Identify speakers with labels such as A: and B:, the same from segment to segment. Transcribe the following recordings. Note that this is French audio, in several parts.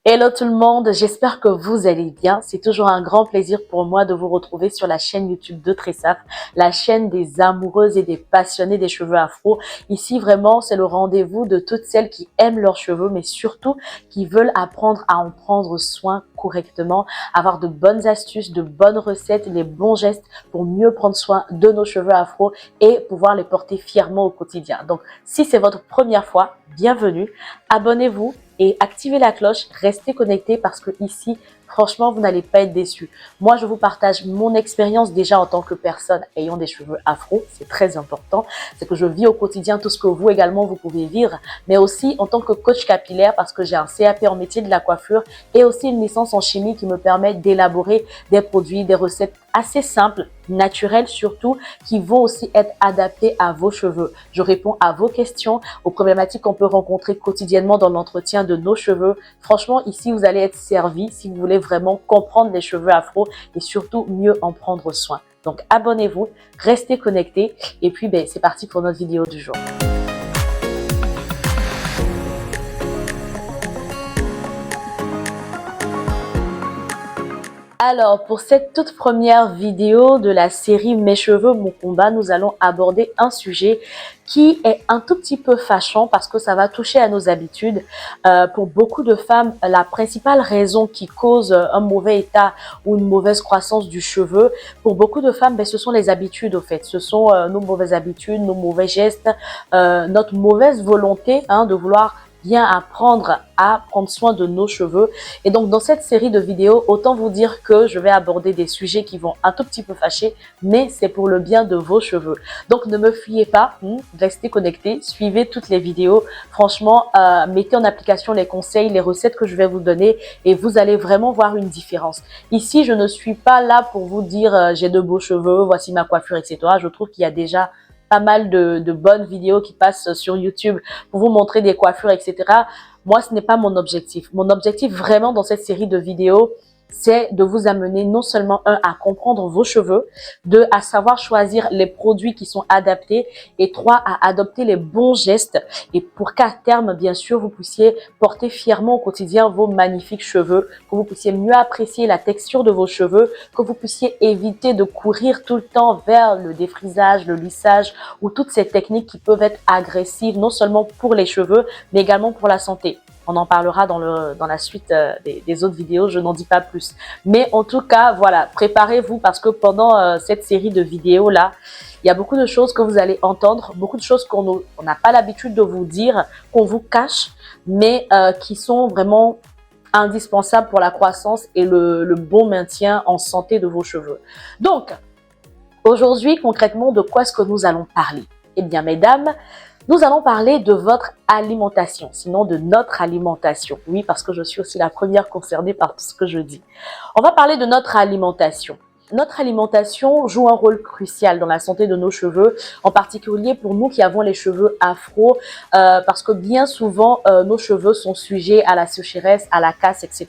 A: Hello tout le monde, j'espère que vous allez bien. C'est toujours un grand plaisir pour moi de vous retrouver sur la chaîne YouTube de Tressaf, la chaîne des amoureuses et des passionnés des cheveux afro. Ici vraiment, c'est le rendez-vous de toutes celles qui aiment leurs cheveux, mais surtout qui veulent apprendre à en prendre soin correctement, avoir de bonnes astuces, de bonnes recettes, les bons gestes pour mieux prendre soin de nos cheveux afro et pouvoir les porter fièrement au quotidien. Donc, si c'est votre première fois, bienvenue, abonnez-vous et activez la cloche, restez connectés parce que ici, franchement, vous n'allez pas être déçus. Moi, je vous partage mon expérience déjà en tant que personne ayant des cheveux afro, c'est très important. C'est que je vis au quotidien tout ce que vous également, vous pouvez vivre, mais aussi en tant que coach capillaire parce que j'ai un CAP en métier de la coiffure et aussi une licence en chimie qui me permet d'élaborer des produits, des recettes assez simples, naturelles surtout, qui vont aussi être adaptés à vos cheveux. Je réponds à vos questions, aux problématiques qu'on peut rencontrer quotidiennement dans l'entretien de nos cheveux. Franchement, ici, vous allez être servi si vous voulez vraiment comprendre les cheveux afro et surtout mieux en prendre soin. Donc, abonnez-vous, restez connectés et puis, c'est parti pour notre vidéo du jour. Alors, pour cette toute première vidéo de la série Mes cheveux, mon combat, nous allons aborder un sujet qui est un tout petit peu fâchant parce que ça va toucher à nos habitudes. Pour beaucoup de femmes, la principale raison qui cause un mauvais état ou une mauvaise croissance du cheveu, pour beaucoup de femmes, ce sont les habitudes au fait. Ce sont nos mauvaises habitudes, nos mauvais gestes, notre mauvaise volonté de vouloir bien apprendre à prendre soin de nos cheveux. Et donc, dans cette série de vidéos, autant vous dire que je vais aborder des sujets qui vont un tout petit peu fâcher, mais c'est pour le bien de vos cheveux. Donc, ne me fuyez pas, restez connectés, suivez toutes les vidéos. Franchement, mettez en application les conseils, les recettes que je vais vous donner et vous allez vraiment voir une différence. Ici, je ne suis pas là pour vous dire j'ai de beaux cheveux, voici ma coiffure, etc. Je trouve qu'il y a déjà pas mal de bonnes vidéos qui passent sur YouTube pour vous montrer des coiffures, etc. Moi, ce n'est pas mon objectif. Mon objectif vraiment dans cette série de vidéos, c'est de vous amener non seulement à comprendre vos cheveux, à savoir choisir les produits qui sont adaptés et 3, à adopter les bons gestes et pour qu'à terme, bien sûr, vous puissiez porter fièrement au quotidien vos magnifiques cheveux, que vous puissiez mieux apprécier la texture de vos cheveux, que vous puissiez éviter de courir tout le temps vers le défrisage, le lissage ou toutes ces techniques qui peuvent être agressives non seulement pour les cheveux, mais également pour la santé. On en parlera dans la suite des autres vidéos, je n'en dis pas plus. Mais en tout cas, voilà, préparez-vous parce que pendant cette série de vidéos-là, il y a beaucoup de choses que vous allez entendre, beaucoup de choses qu'on n'a pas l'habitude de vous dire, qu'on vous cache, mais qui sont vraiment indispensables pour la croissance et le bon maintien en santé de vos cheveux. Donc, aujourd'hui, concrètement, de quoi est-ce que nous allons parler? Eh bien, mesdames, nous allons parler de votre alimentation, sinon de notre alimentation. Oui, parce que je suis aussi la première concernée par tout ce que je dis. On va parler de notre alimentation. Notre alimentation joue un rôle crucial dans la santé de nos cheveux, en particulier pour nous qui avons les cheveux afro, parce que bien souvent, nos cheveux sont sujets à la sécheresse, à la casse, etc.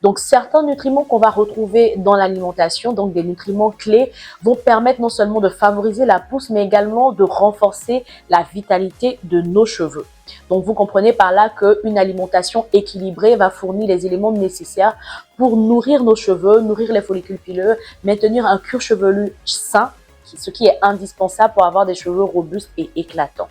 A: Donc, certains nutriments qu'on va retrouver dans l'alimentation, donc des nutriments clés, vont permettre non seulement de favoriser la pousse, mais également de renforcer la vitalité de nos cheveux. Donc, vous comprenez par là qu'une alimentation équilibrée va fournir les éléments nécessaires pour nourrir nos cheveux, nourrir les follicules pileux, maintenir un cuir chevelu sain, ce qui est indispensable pour avoir des cheveux robustes et éclatants.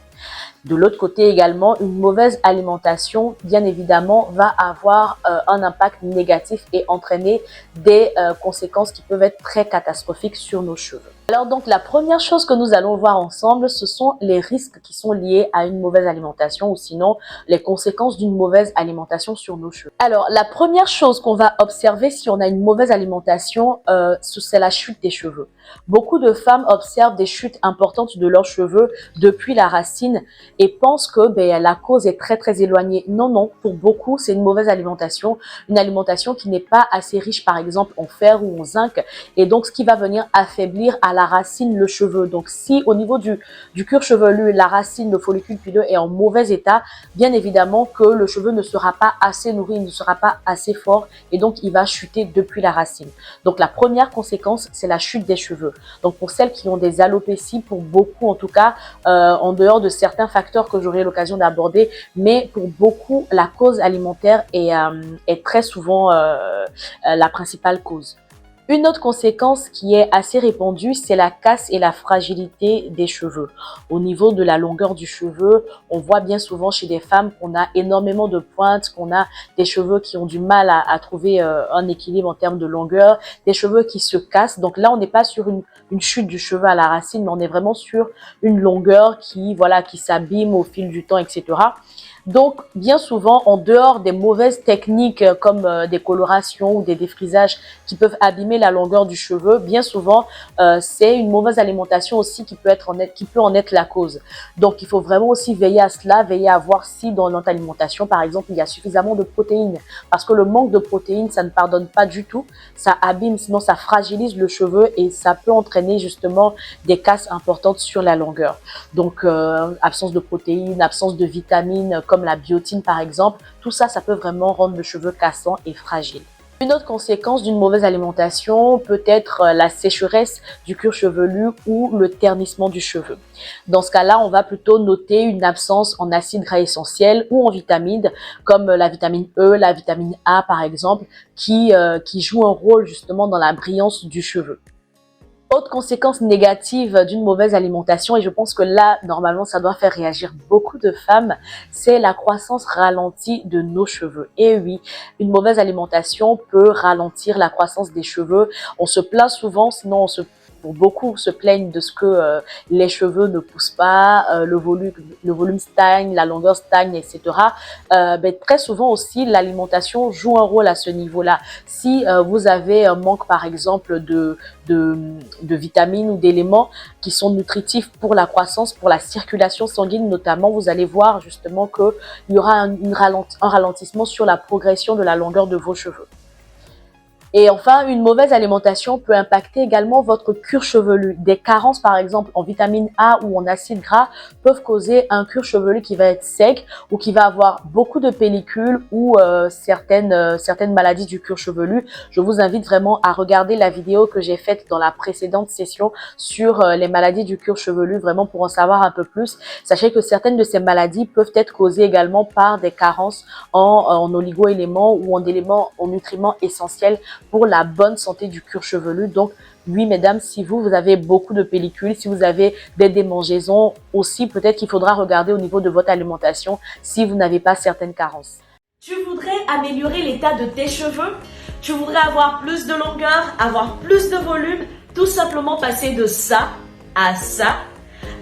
A: De l'autre côté également, une mauvaise alimentation, bien évidemment, va avoir un impact négatif et entraîner des conséquences qui peuvent être très catastrophiques sur nos cheveux. Alors donc, la première chose que nous allons voir ensemble, ce sont les risques qui sont liés à une mauvaise alimentation ou sinon les conséquences d'une mauvaise alimentation sur nos cheveux. Alors, la première chose qu'on va observer si on a une mauvaise alimentation, c'est la chute des cheveux. Beaucoup de femmes observent des chutes importantes de leurs cheveux depuis la racine et pensent que la cause est très très éloignée. Non, non, pour beaucoup, c'est une mauvaise alimentation, une alimentation qui n'est pas assez riche par exemple en fer ou en zinc et donc ce qui va venir affaiblir à la racine le cheveu. Donc si au niveau du cuir chevelu, la racine, le follicule pileux est en mauvais état, bien évidemment que le cheveu ne sera pas assez nourri, ne sera pas assez fort et donc il va chuter depuis la racine. Donc la première conséquence, c'est la chute des cheveux. Donc pour celles qui ont des alopécies, pour beaucoup en tout cas, en dehors de certains facteurs facteurs que j'aurai l'occasion d'aborder, mais pour beaucoup, la cause alimentaire est très souvent la principale cause. Une autre conséquence qui est assez répandue, c'est la casse et la fragilité des cheveux. Au niveau de la longueur du cheveu, on voit bien souvent chez des femmes qu'on a énormément de pointes, qu'on a des cheveux qui ont du mal à trouver un équilibre en termes de longueur, des cheveux qui se cassent. Donc là, on n'est pas sur une chute du cheveu à la racine, mais on est vraiment sur une longueur qui, voilà, qui s'abîme au fil du temps, etc. Donc, bien souvent, en dehors des mauvaises techniques comme des colorations ou des défrisages qui peuvent abîmer la longueur du cheveu, bien souvent, c'est une mauvaise alimentation aussi qui peut en être la cause. Donc, il faut vraiment aussi veiller à cela, veiller à voir si dans notre alimentation, par exemple, il y a suffisamment de protéines. Parce que le manque de protéines, ça ne pardonne pas du tout. Ça abîme, sinon ça fragilise le cheveu et ça peut entraîner justement des casses importantes sur la longueur. Donc, absence de protéines, absence de vitamines comme la biotine par exemple, tout ça, ça peut vraiment rendre le cheveu cassant et fragile. Une autre conséquence d'une mauvaise alimentation peut être la sécheresse du cuir chevelu ou le ternissement du cheveu. Dans ce cas-là, on va plutôt noter une absence en acides gras essentiels ou en vitamines, comme la vitamine E, la vitamine A par exemple, qui jouent un rôle justement dans la brillance du cheveu. Autre conséquence négative d'une mauvaise alimentation, et je pense que là, normalement, ça doit faire réagir beaucoup de femmes, c'est la croissance ralentie de nos cheveux. Et oui, une mauvaise alimentation peut ralentir la croissance des cheveux. On se plaint souvent, sinon pour beaucoup se plaignent de ce que les cheveux ne poussent pas, le volume stagne, la longueur stagne, etc. Très souvent aussi, l'alimentation joue un rôle à ce niveau-là. Si vous avez un manque, par exemple, de vitamines ou d'éléments qui sont nutritifs pour la croissance, pour la circulation sanguine notamment, vous allez voir justement qu'il y aura un ralentissement sur la progression de la longueur de vos cheveux. Et enfin, une mauvaise alimentation peut impacter également votre cuir chevelu. Des carences, par exemple, en vitamine A ou en acides gras peuvent causer un cuir chevelu qui va être sec ou qui va avoir beaucoup de pellicules ou certaines maladies du cuir chevelu. Je vous invite vraiment à regarder la vidéo que j'ai faite dans la précédente session sur les maladies du cuir chevelu, vraiment pour en savoir un peu plus. Sachez que certaines de ces maladies peuvent être causées également par des carences en oligo-éléments ou en nutriments essentiels pour la bonne santé du cuir chevelu. Donc, oui, mesdames, si vous avez beaucoup de pellicules, si vous avez des démangeaisons aussi, peut-être qu'il faudra regarder au niveau de votre alimentation si vous n'avez pas certaines carences.
B: Tu voudrais améliorer l'état de tes cheveux? Tu voudrais avoir plus de longueur, avoir plus de volume, tout simplement passer de ça à ça?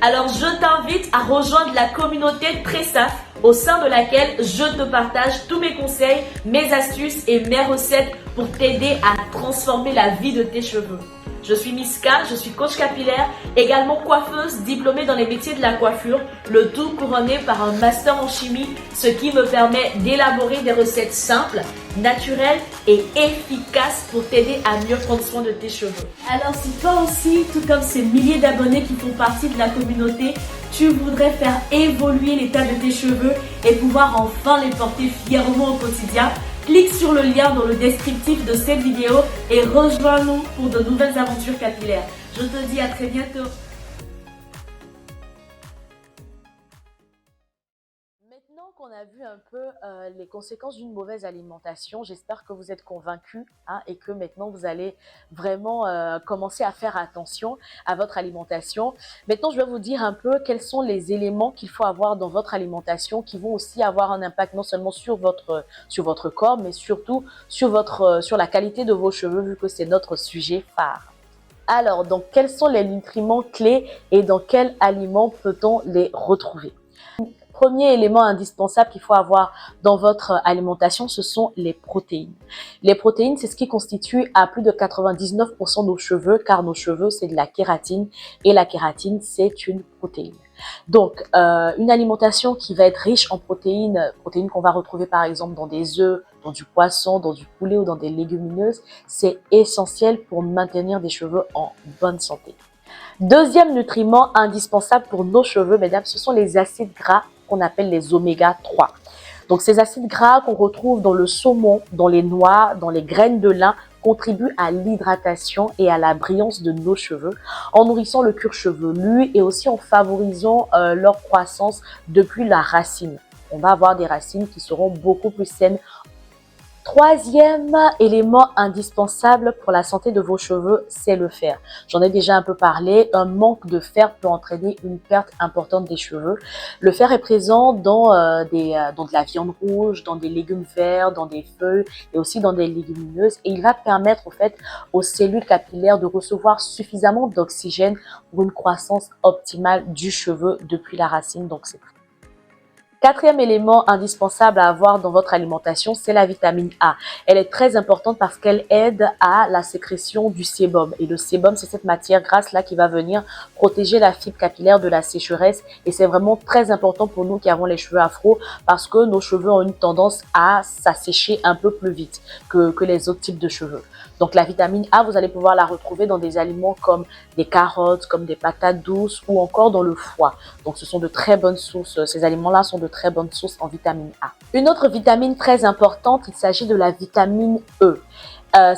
B: Alors, je t'invite à rejoindre la communauté Tressaf, au sein de laquelle je te partage tous mes conseils, mes astuces et mes recettes pour t'aider à transformer la vie de tes cheveux. Je suis Miska, je suis coach capillaire, également coiffeuse diplômée dans les métiers de la coiffure, le tout couronné par un master en chimie, ce qui me permet d'élaborer des recettes simples, naturelles et efficaces pour t'aider à mieux prendre soin de tes cheveux. Alors si toi aussi, tout comme ces milliers d'abonnés qui font partie de la communauté, tu voudrais faire évoluer l'état de tes cheveux et pouvoir enfin les porter fièrement au quotidien, clique sur le lien dans le descriptif de cette vidéo et rejoins-nous pour de nouvelles aventures capillaires. Je te dis à très bientôt.
A: Maintenant qu'on a vu un peu les conséquences d'une mauvaise alimentation, j'espère que vous êtes convaincus et que maintenant vous allez vraiment commencer à faire attention à votre alimentation. Maintenant, je vais vous dire un peu quels sont les éléments qu'il faut avoir dans votre alimentation qui vont aussi avoir un impact non seulement sur votre corps, mais surtout sur la qualité de vos cheveux, vu que c'est notre sujet phare. Alors, donc, quels sont les nutriments clés et dans quels aliments peut-on les retrouver? Premier élément indispensable qu'il faut avoir dans votre alimentation, ce sont les protéines. Les protéines, c'est ce qui constitue à plus de 99% nos cheveux, car nos cheveux, c'est de la kératine et la kératine, c'est une protéine. Donc, une alimentation qui va être riche en protéines qu'on va retrouver par exemple dans des œufs, dans du poisson, dans du poulet ou dans des légumineuses, c'est essentiel pour maintenir des cheveux en bonne santé. Deuxième nutriment indispensable pour nos cheveux, mesdames, ce sont les acides gras qu'on appelle les oméga 3. Donc, ces acides gras qu'on retrouve dans le saumon, dans les noix, dans les graines de lin, contribue à l'hydratation et à la brillance de nos cheveux en nourrissant le cuir chevelu et aussi en favorisant leur croissance depuis la racine. On va avoir des racines qui seront beaucoup plus saines. Troisième élément indispensable pour la santé de vos cheveux, c'est le fer. J'en ai déjà un peu parlé, un manque de fer peut entraîner une perte importante des cheveux. Le fer est présent dans de la viande rouge, dans des légumes verts, dans des feuilles et aussi dans des légumineuses. Et il va permettre au fait aux cellules capillaires de recevoir suffisamment d'oxygène pour une croissance optimale du cheveu depuis la racine. Donc c'est quatrième élément indispensable à avoir dans votre alimentation, c'est la vitamine A. Elle est très importante parce qu'elle aide à la sécrétion du sébum. Et le sébum, c'est cette matière grasse-là qui va venir protéger la fibre capillaire de la sécheresse. Et c'est vraiment très important pour nous qui avons les cheveux afro parce que nos cheveux ont une tendance à s'assécher un peu plus vite que les autres types de cheveux. Donc la vitamine A, vous allez pouvoir la retrouver dans des aliments comme des carottes, comme des patates douces ou encore dans le foie. Donc ce sont de très bonnes sources, ces aliments-là sont de très bonnes sources en vitamine A. Une autre vitamine très importante, il s'agit de la vitamine E.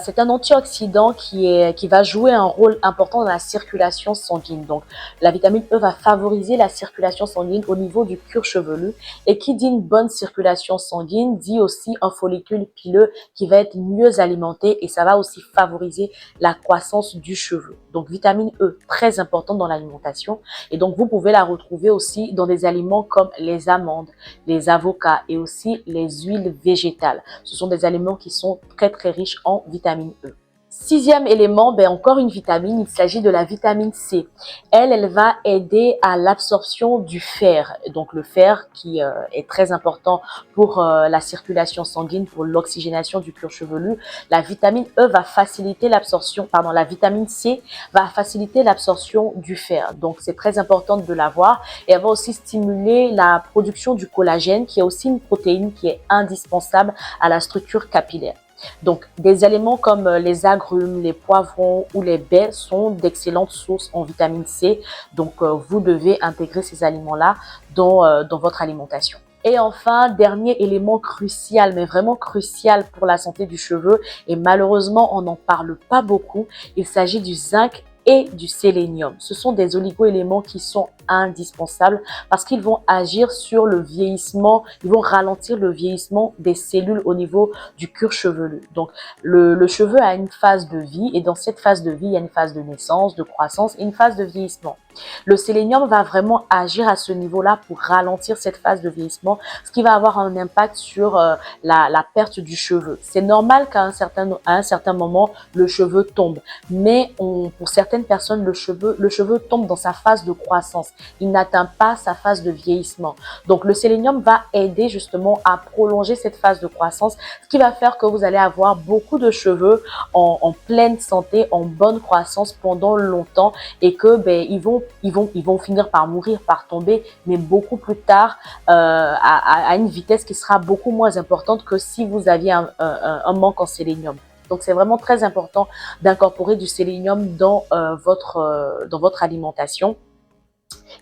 A: C'est un antioxydant qui va jouer un rôle important dans la circulation sanguine. Donc, la vitamine E va favoriser la circulation sanguine au niveau du cuir chevelu. Et qui dit une bonne circulation sanguine dit aussi un follicule pileux qui va être mieux alimenté et ça va aussi favoriser la croissance du cheveu. Donc, vitamine E, très importante dans l'alimentation. Et donc, vous pouvez la retrouver aussi dans des aliments comme les amandes, les avocats et aussi les huiles végétales. Ce sont des aliments qui sont très, très riches en vitamine E. Sixième élément, encore une vitamine, il s'agit de la vitamine C. Elle va aider à l'absorption du fer. Donc le fer qui est très important pour la circulation sanguine, pour l'oxygénation du cuir chevelu. La vitamine E va faciliter l'absorption, la vitamine C va faciliter l'absorption du fer. Donc c'est très important de l'avoir et elle va aussi stimuler la production du collagène qui est aussi une protéine qui est indispensable à la structure capillaire. Donc, des aliments comme les agrumes, les poivrons ou les baies sont d'excellentes sources en vitamine C. Donc, vous devez intégrer ces aliments-là dans votre alimentation. Et enfin, dernier élément crucial, mais vraiment crucial pour la santé du cheveu, et malheureusement, on n'en parle pas beaucoup, il s'agit du zinc et du sélénium. Ce sont des oligo-éléments qui sont indispensables parce qu'ils vont agir sur le vieillissement, ils vont ralentir le vieillissement des cellules au niveau du cuir chevelu. Donc, le cheveu a une phase de vie et dans cette phase de vie, il y a une phase de naissance, de croissance et une phase de vieillissement. Le sélénium va vraiment agir à ce niveau-là pour ralentir cette phase de vieillissement, ce qui va avoir un impact sur la perte du cheveu. C'est normal qu'à un certain moment, le cheveu tombe, mais pour certaines personnes, le cheveu tombe dans sa phase de croissance. Il n'atteint pas sa phase de vieillissement. Donc, le sélénium va aider justement à prolonger cette phase de croissance, ce qui va faire que vous allez avoir beaucoup de cheveux en pleine santé, en bonne croissance pendant longtemps et que ils vont finir par mourir, par tomber, mais beaucoup plus tard à une vitesse qui sera beaucoup moins importante que si vous aviez un manque en sélénium. Donc, c'est vraiment très important d'incorporer du sélénium dans votre alimentation.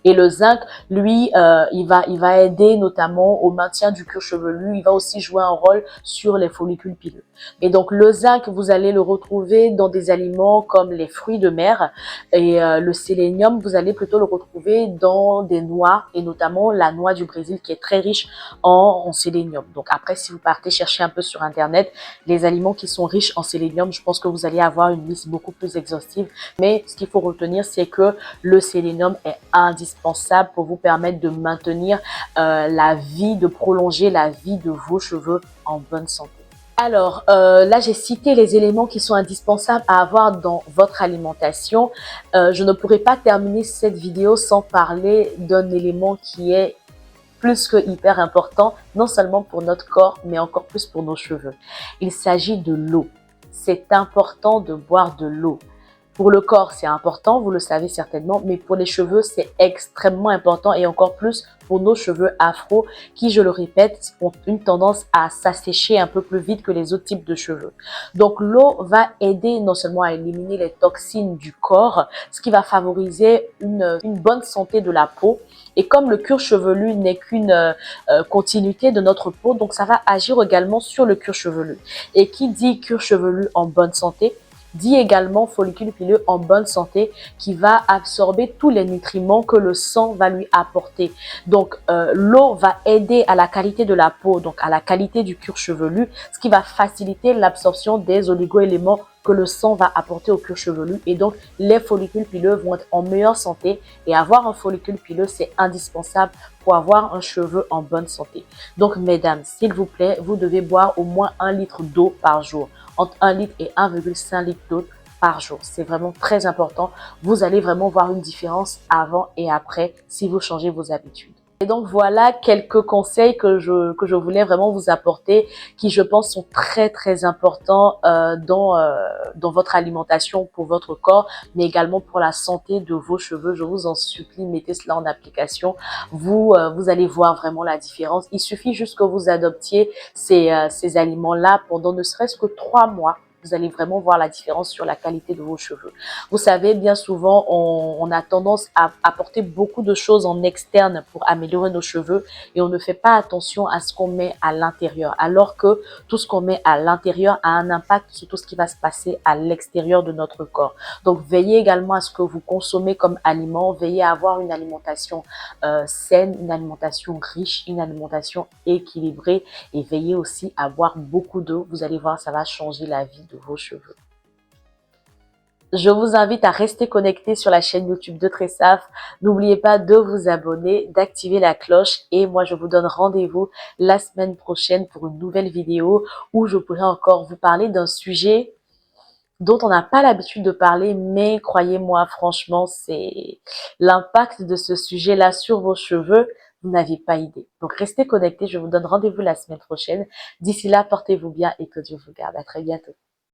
A: Et le zinc, lui, il va aider notamment au maintien du cuir chevelu. Il va aussi jouer un rôle sur les follicules pileux. Et donc, le zinc, vous allez le retrouver dans des aliments comme les fruits de mer. Et le sélénium, vous allez plutôt le retrouver dans des noix, et notamment la noix du Brésil qui est très riche en sélénium. Donc après, si vous partez chercher un peu sur Internet, les aliments qui sont riches en sélénium, je pense que vous allez avoir une liste beaucoup plus exhaustive. Mais ce qu'il faut retenir, c'est que le sélénium est indispensable pour vous permettre de maintenir de prolonger la vie de vos cheveux en bonne santé. Alors, là, j'ai cité les éléments qui sont indispensables à avoir dans votre alimentation. Je ne pourrais pas terminer cette vidéo sans parler d'un élément qui est plus que hyper important, non seulement pour notre corps, mais encore plus pour nos cheveux. Il s'agit de l'eau. C'est important de boire de l'eau. Pour le corps, c'est important, vous le savez certainement, mais pour les cheveux, c'est extrêmement important et encore plus pour nos cheveux afro qui, je le répète, ont une tendance à s'assécher un peu plus vite que les autres types de cheveux. Donc, l'eau va aider non seulement à éliminer les toxines du corps, ce qui va favoriser une bonne santé de la peau. Et comme le cuir chevelu n'est qu'une continuité de notre peau, donc ça va agir également sur le cuir chevelu. Et qui dit cuir chevelu en bonne santé, dit également follicule pileux en bonne santé qui va absorber tous les nutriments que le sang va lui apporter. Donc, l'eau va aider à la qualité de la peau, donc à la qualité du cuir chevelu, ce qui va faciliter l'absorption des oligo-éléments que le sang va apporter au cuir chevelu et donc les follicules pileux vont être en meilleure santé et avoir un follicule pileux, c'est indispensable pour avoir un cheveu en bonne santé. Donc, mesdames, s'il vous plaît, vous devez boire au moins 1 litre d'eau par jour, entre 1 litre et 1,5 litre d'eau par jour. C'est vraiment très important. Vous allez vraiment voir une différence avant et après si vous changez vos habitudes. Et donc voilà quelques conseils que je voulais vraiment vous apporter qui je pense sont très importants dans votre alimentation pour votre corps mais également pour la santé de vos cheveux. Je vous en supplie, mettez cela en application. Vous allez voir vraiment la différence. Il suffit juste que vous adoptiez ces aliments-là pendant ne serait-ce que 3 mois. Vous allez vraiment voir la différence sur la qualité de vos cheveux. Vous savez, bien souvent, on a tendance à apporter beaucoup de choses en externe pour améliorer nos cheveux et on ne fait pas attention à ce qu'on met à l'intérieur. Alors que tout ce qu'on met à l'intérieur a un impact sur tout ce qui va se passer à l'extérieur de notre corps. Donc, veillez également à ce que vous consommez comme aliment. Veillez à avoir une alimentation saine, une alimentation riche, une alimentation équilibrée et veillez aussi à boire beaucoup d'eau. Vous allez voir, ça va changer la vie de vos cheveux. Je vous invite à rester connecté sur la chaîne YouTube de Tressaf. N'oubliez pas de vous abonner, d'activer la cloche et moi je vous donne rendez-vous la semaine prochaine pour une nouvelle vidéo où je pourrai encore vous parler d'un sujet dont on n'a pas l'habitude de parler, mais croyez-moi, franchement, c'est l'impact de ce sujet-là sur vos cheveux, vous n'avez pas idée. Donc restez connectés, je vous donne rendez-vous la semaine prochaine. D'ici là, portez-vous bien et que Dieu vous garde. À très bientôt.